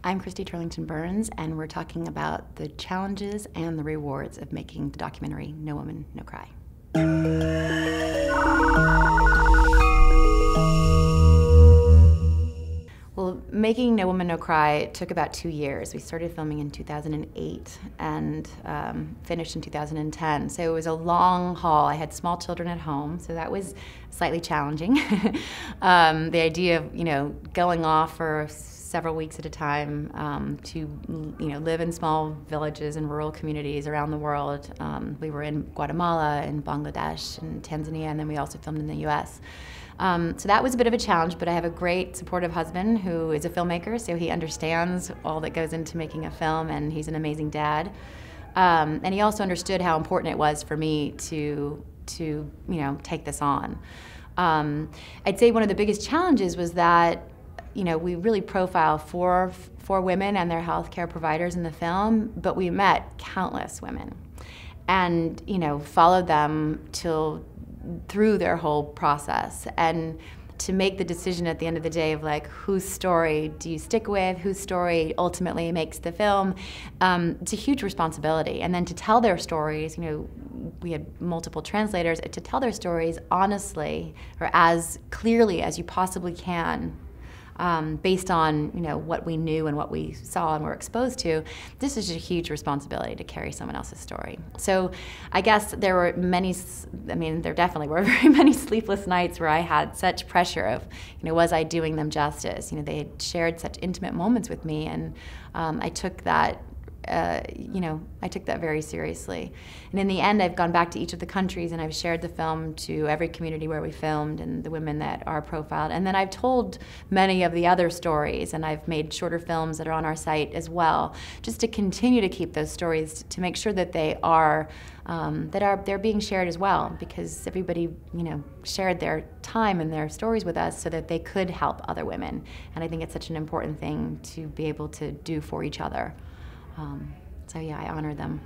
I'm Christy Turlington Burns, and we're talking about the challenges and the rewards of making the documentary No Woman, No Cry. Well, making No Woman, No Cry took about 2 years. We started filming in 2008 and finished in 2010. So it was a long haul. I had small children at home, so that was slightly challenging. The idea of, going off for several weeks at a time to live in small villages and rural communities around the world. We were in Guatemala and Bangladesh and Tanzania, and then we also filmed in the US. So that was a bit of a challenge, but I have a great supportive husband who is a filmmaker, so he understands all that goes into making a film, and he's an amazing dad. And he also understood how important it was for me to take this on. I'd say one of the biggest challenges was that we really profile four women and their healthcare providers in the film, but we met countless women and followed them through their whole process, and to make the decision at the end of the day of whose story do you stick with, whose story ultimately makes the film. It's a huge responsibility, and then to tell their stories. We had multiple translators to tell their stories honestly or as clearly as you possibly can. Based on what we knew and what we saw and were exposed to. This is a huge responsibility to carry someone else's story. So I guess there were there definitely were very many sleepless nights where I had such pressure of, was I doing them justice? They had shared such intimate moments with me, and I took that very seriously. And in the end, I've gone back to each of the countries and I've shared the film to every community where we filmed and the women that are profiled. And then I've told many of the other stories, and I've made shorter films that are on our site as well, just to continue to keep those stories, to make sure that they're being shared as well, because everybody shared their time and their stories with us so that they could help other women. And I think it's such an important thing to be able to do for each other. So yeah, I honor them.